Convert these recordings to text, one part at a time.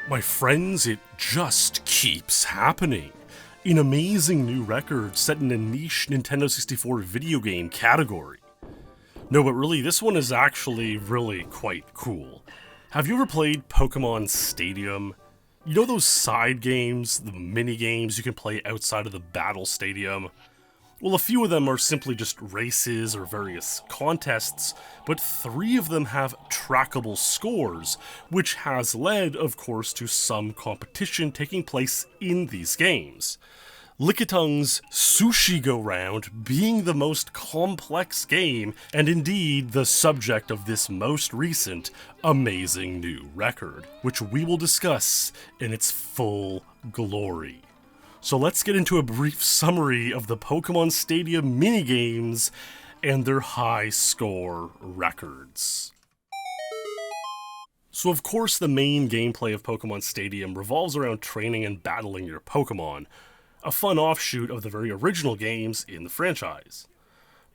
My friends, it just keeps happening. An amazing new record set in a niche Nintendo 64 video game category. No, but really, this one is actually really quite cool. Have you ever played Pokémon Stadium? You know those side games, the mini games you can play outside of the battle stadium? Well, a few of them are simply just races or various contests, but 3 of them have trackable scores, which has led, of course, to some competition taking place in these games. Lickitung's Sushi Go Round being the most complex game, and indeed the subject of this most recent amazing new record, which we will discuss in its full glory. So let's get into a brief summary of the Pokémon Stadium minigames and their high score records. So of course the main gameplay of Pokémon Stadium revolves around training and battling your Pokémon, a fun offshoot of the very original games in the franchise.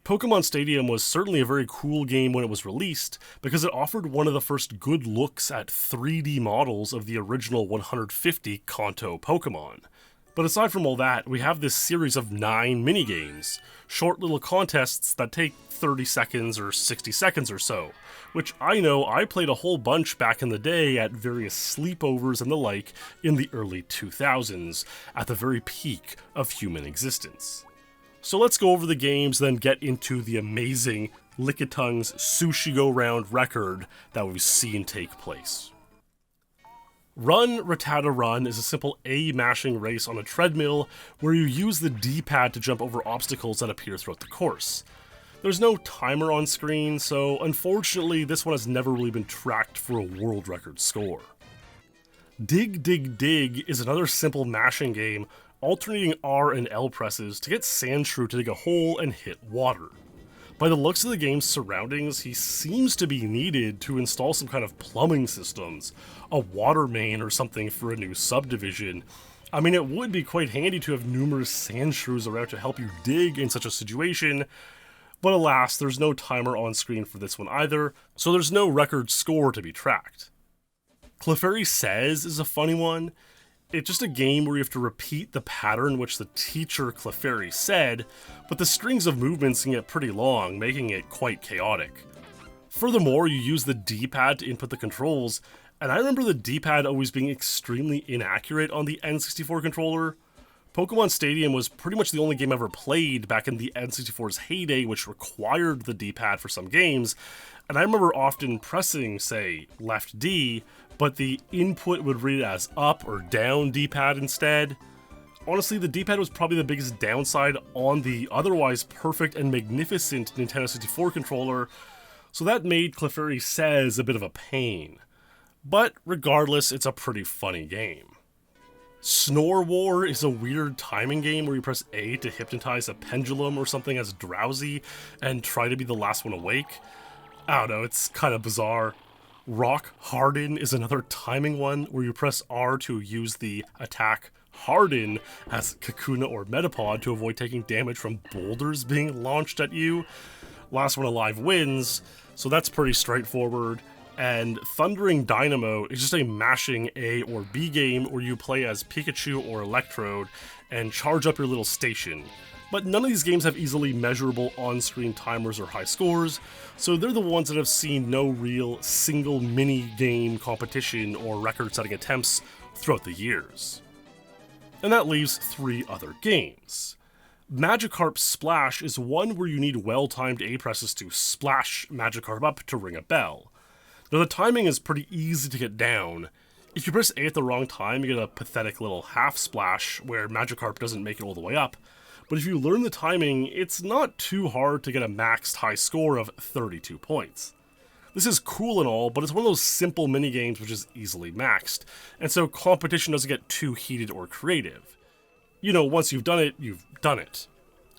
Pokémon Stadium was certainly a very cool game when it was released because it offered one of the first good looks at 3D models of the original 150 Kanto Pokémon. But aside from all that, we have this series of 9 minigames, short little contests that take 30 seconds or 60 seconds or so, which I know I played a whole bunch back in the day at various sleepovers and the like in the early 2000s, at the very peak of human existence. So let's go over the games, then get into the amazing Lickitung's Sushi Go Round record that we've seen take place. Run, Rattata Run is a simple A-mashing race on a treadmill where you use the D-pad to jump over obstacles that appear throughout the course. There's no timer on screen, so unfortunately this one has never really been tracked for a world record score. Dig Dig Dig is another simple mashing game alternating R and L presses to get Sandshrew to dig a hole and hit water. By the looks of the game's surroundings, he seems to be needed to install some kind of plumbing systems, a water main or something for a new subdivision. I mean, it would be quite handy to have numerous Sandshrews around to help you dig in such a situation, but alas, there's no timer on screen for this one either, so there's no record score to be tracked. Clefairy Says is a funny one. It's just a game where you have to repeat the pattern which the teacher Clefairy said, but the strings of movements can get pretty long, making it quite chaotic. Furthermore, you use the D-pad to input the controls, and I remember the D-pad always being extremely inaccurate on the N64 controller. Pokémon Stadium was pretty much the only game I ever played back in the N64's heyday which required the D-pad for some games, and I remember often pressing, say, left D, but the input would read it as up or down D-pad instead. Honestly, the D-pad was probably the biggest downside on the otherwise perfect and magnificent Nintendo 64 controller, so that made Clefairy Says a bit of a pain. But regardless, it's a pretty funny game. Snore War is a weird timing game where you press A to hypnotize a pendulum or something as drowsy and try to be the last one awake. I don't know, it's kind of bizarre. Rock Harden is another timing one where you press R to use the attack Harden as Kakuna or Metapod to avoid taking damage from boulders being launched at you. Last one alive wins, so that's pretty straightforward. And Thundering Dynamo is just a mashing A or B game where you play as Pikachu or Electrode and charge up your little station. But none of these games have easily measurable on-screen timers or high scores, so they're the ones that have seen no real single mini-game competition or record-setting attempts throughout the years. And that leaves 3 other games. Magikarp Splash is one where you need well-timed A-presses to splash Magikarp up to ring a bell. Now the timing is pretty easy to get down. If you press A at the wrong time, you get a pathetic little half splash where Magikarp doesn't make it all the way up. But if you learn the timing, it's not too hard to get a maxed high score of 32 points. This is cool and all, but it's one of those simple minigames which is easily maxed, and so competition doesn't get too heated or creative. You know, once you've done it, you've done it.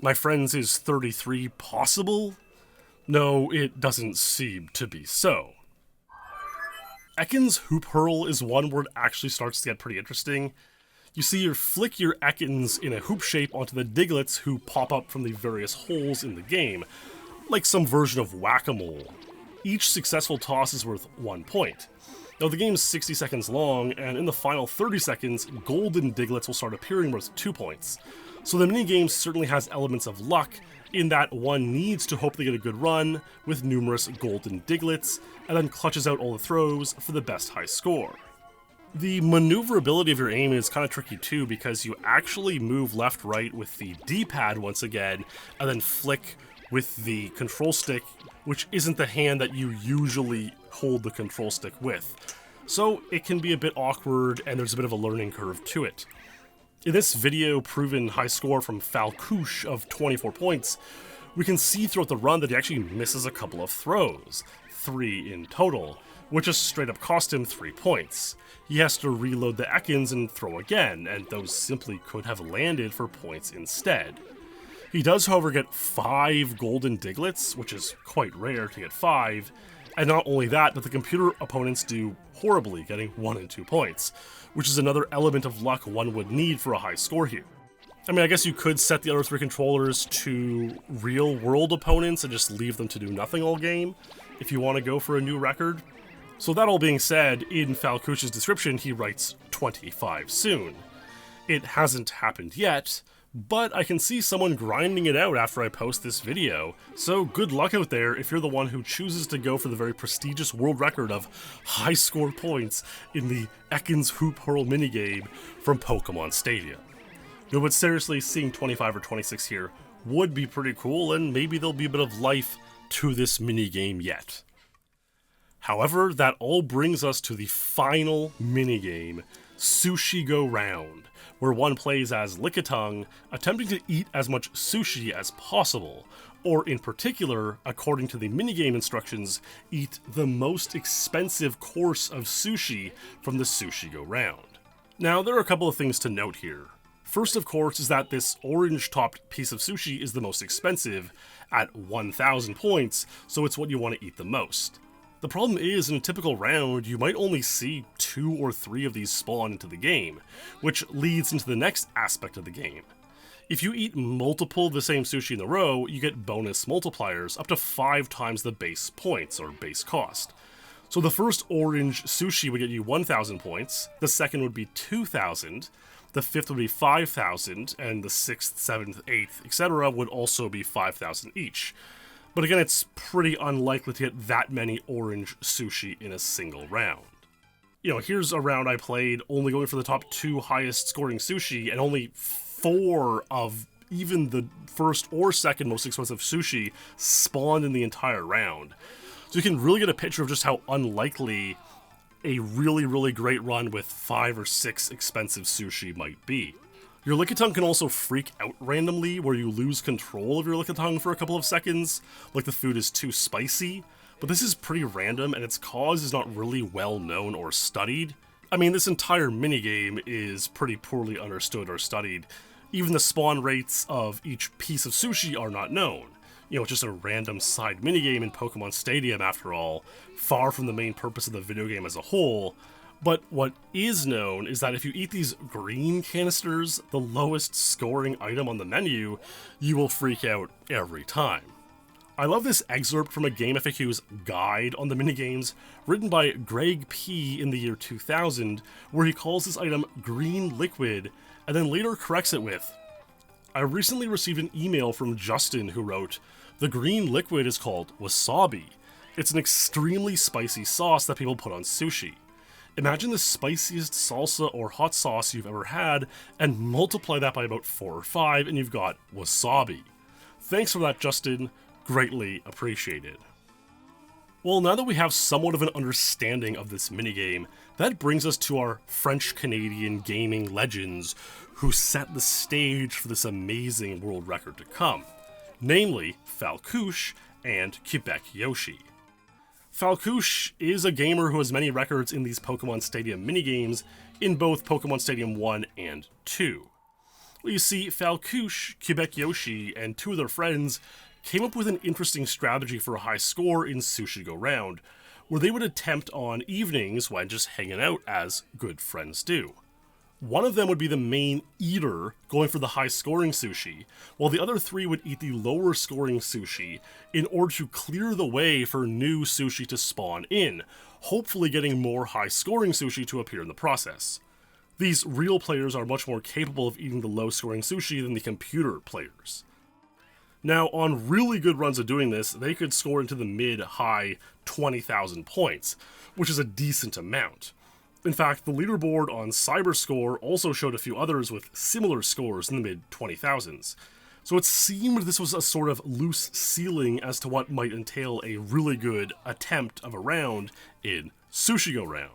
My friends, is 33 possible? No, it doesn't seem to be so. Ekans Hoop Hurl is one where it actually starts to get pretty interesting. You see, you flick your Ekans in a hoop shape onto the Digletts who pop up from the various holes in the game, like some version of Whack-A-Mole. Each successful toss is worth 1 point. Now the game's 60 seconds long, and in the final 30 seconds, golden diglets will start appearing worth 2 points. So the minigame certainly has elements of luck, in that one needs to hope they get a good run with numerous golden diglets, and then clutches out all the throws for the best high score. The maneuverability of your aim is kind of tricky too, because you actually move left-right with the D-pad once again, and then flick with the control stick, which isn't the hand that you usually hold the control stick with. So it can be a bit awkward, and there's a bit of a learning curve to it. In this video proven high score from Falcouche of 24 points, we can see throughout the run that he actually misses a couple of throws, 3 in total, which just straight up cost him 3 points. He has to reload the Ekans and throw again, and those simply could have landed for points instead. He does, however, get 5 golden diglets, which is quite rare to get 5, and not only that, but the computer opponents do horribly, getting 1 and 2 points, which is another element of luck one would need for a high score here. I mean, I guess you could set the other 3 controllers to real-world opponents and just leave them to do nothing all game, if you want to go for a new record. So that all being said, in Falcouche's description he writes 25 soon. It hasn't happened yet, but I can see someone grinding it out after I post this video, so good luck out there if you're the one who chooses to go for the very prestigious world record of high score points in the Ekans Hoop Hurl minigame from Pokémon Stadium. No, but seriously, seeing 25 or 26 here would be pretty cool, and maybe there'll be a bit of life to this minigame yet. However, that all brings us to the final minigame, Sushi Go Round, where one plays as Lickitung, attempting to eat as much sushi as possible, or in particular, according to the minigame instructions, eat the most expensive course of sushi from the Sushi Go Round. Now, there are a couple of things to note here. First, of course, is that this orange-topped piece of sushi is the most expensive, at 1,000 points, so it's what you want to eat the most. The problem is, in a typical round, you might only see 2 or 3 of these spawn into the game, which leads into the next aspect of the game. If you eat multiple of the same sushi in a row, you get bonus multipliers up to 5 times the base points, or base cost. So the first orange sushi would get you 1,000 points, the second would be 2,000, the fifth would be 5,000, and the 6th, 7th, 8th, etc. would also be 5,000 each. But again, it's pretty unlikely to get that many orange sushi in a single round. You know, here's a round I played only going for the top 2 highest scoring sushi, and only 4 of even the first or second most expensive sushi spawned in the entire round. So you can really get a picture of just how unlikely a really, really great run with 5 or 6 expensive sushi might be. Your Lickitung can also freak out randomly, where you lose control of your Lickitung for a couple of seconds, like the food is too spicy, but this is pretty random and its cause is not really well known or studied. I mean, this entire minigame is pretty poorly understood or studied. Even the spawn rates of each piece of sushi are not known. You know, it's just a random side minigame in Pokémon Stadium after all, far from the main purpose of the video game as a whole. But what is known is that if you eat these green canisters, the lowest scoring item on the menu, you will freak out every time. I love this excerpt from a Game FAQ's guide on the minigames, written by Greg P. in the year 2000, where he calls this item green liquid, and then later corrects it with, "I recently received an email from Justin who wrote, 'The green liquid is called wasabi. It's an extremely spicy sauce that people put on sushi. Imagine the spiciest salsa or hot sauce you've ever had, and multiply that by about 4 or 5, and you've got wasabi.' Thanks for that, Justin. Greatly appreciated." Well, now that we have somewhat of an understanding of this minigame, that brings us to our French-Canadian gaming legends who set the stage for this amazing world record to come, namely Falcouche and Quebec Yoshi. Falcouche is a gamer who has many records in these Pokémon Stadium minigames in both Pokémon Stadium 1 and 2. Well, you see, Falcouche, Quebec Yoshi, and 2 of their friends came up with an interesting strategy for a high score in Sushi Go Round, where they would attempt on evenings when just hanging out as good friends do. One of them would be the main eater, going for the high-scoring sushi, while the other 3 would eat the lower-scoring sushi in order to clear the way for new sushi to spawn in, hopefully getting more high-scoring sushi to appear in the process. These real players are much more capable of eating the low-scoring sushi than the computer players. Now, on really good runs of doing this, they could score into the mid-high 20,000 points, which is a decent amount. In fact, the leaderboard on Cyberscore also showed a few others with similar scores in the mid-20,000s. So it seemed this was a sort of loose ceiling as to what might entail a really good attempt of a round in Sushi Go Round.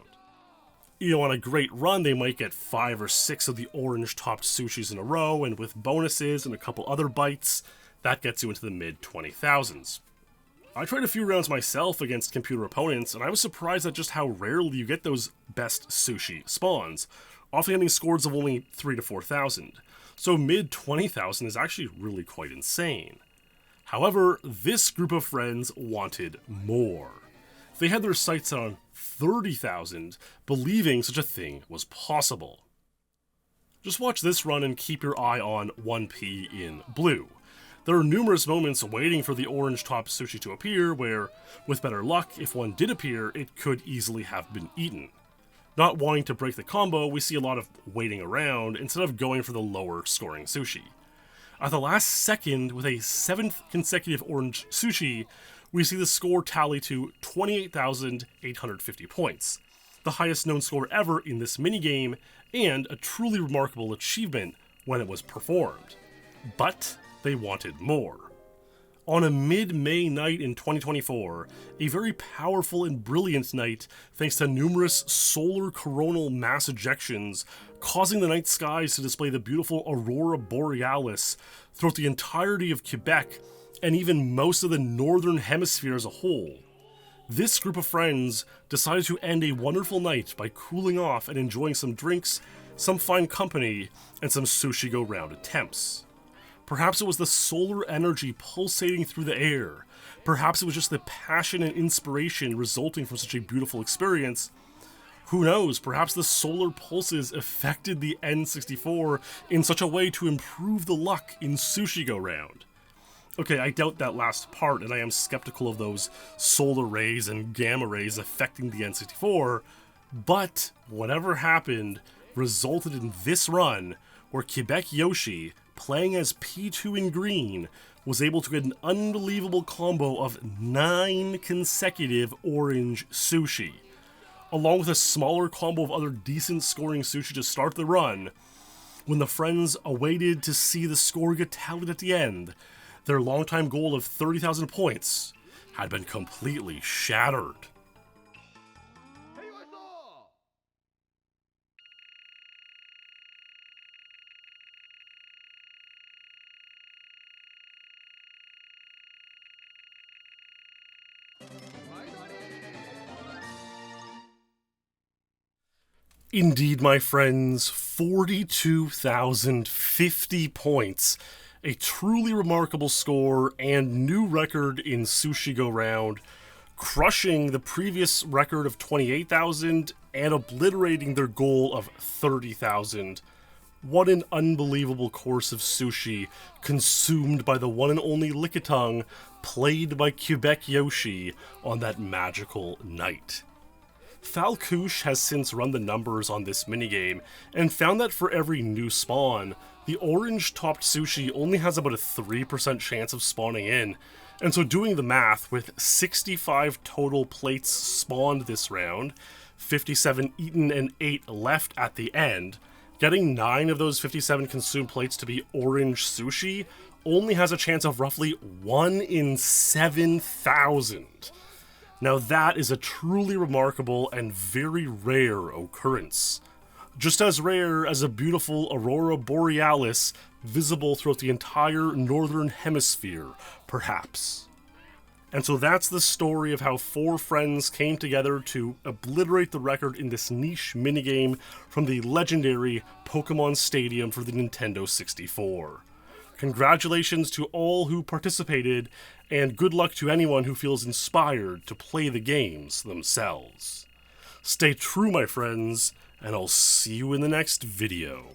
You know, on a great run, they might get 5 or 6 of the orange-topped sushis in a row, and with bonuses and a couple other bites, that gets you into the mid-20,000s. I tried a few rounds myself against computer opponents, and I was surprised at just how rarely you get those best sushi spawns, often getting scores of only 3 to 4,000. So mid-20,000 is actually really quite insane. However, this group of friends wanted more. They had their sights on 30,000, believing such a thing was possible. Just watch this run and keep your eye on 1P in blue. There are numerous moments waiting for the orange-topped sushi to appear where, with better luck, if one did appear, it could easily have been eaten. Not wanting to break the combo, we see a lot of waiting around instead of going for the lower-scoring sushi. At the last second, with a 7th consecutive orange sushi, we see the score tally to 28,850 points, the highest known score ever in this minigame, and a truly remarkable achievement when it was performed. But they wanted more. On a mid-May night in 2024, a very powerful and brilliant night thanks to numerous solar coronal mass ejections, causing the night skies to display the beautiful Aurora Borealis throughout the entirety of Quebec and even most of the northern hemisphere as a whole. This group of friends decided to end a wonderful night by cooling off and enjoying some drinks, some fine company, and some Sushi Go Round attempts. Perhaps it was the solar energy pulsating through the air. Perhaps it was just the passion and inspiration resulting from such a beautiful experience. Who knows, perhaps the solar pulses affected the N64 in such a way to improve the luck in Sushi Go Round. Okay, I doubt that last part, and I am skeptical of those solar rays and gamma rays affecting the N64, but whatever happened resulted in this run where Quebec Yoshi, playing as P2 in green, was able to get an unbelievable combo of 9 consecutive orange sushi, along with a smaller combo of other decent scoring sushi to start the run. When the friends awaited to see the score get tallied at the end, their longtime goal of 30,000 points had been completely shattered. Indeed, my friends, 42,050 points, a truly remarkable score and new record in Sushi Go Round, crushing the previous record of 28,000 and obliterating their goal of 30,000. What an unbelievable course of sushi consumed by the one and only Lickitung, played by Quebec Yoshi on that magical night. Falcouche has since run the numbers on this minigame and found that for every new spawn, the orange-topped sushi only has about a 3% chance of spawning in, and so doing the math, with 65 total plates spawned this round, 57 eaten and 8 left at the end, getting 9 of those 57 consumed plates to be orange sushi only has a chance of roughly 1 in 7,000. Now that is a truly remarkable and very rare occurrence. Just as rare as a beautiful Aurora Borealis visible throughout the entire northern hemisphere, perhaps. And so that's the story of how 4 friends came together to obliterate the record in this niche minigame from the legendary Pokémon Stadium for the Nintendo 64. Congratulations to all who participated, and good luck to anyone who feels inspired to play the games themselves. Stay true, my friends, and I'll see you in the next video.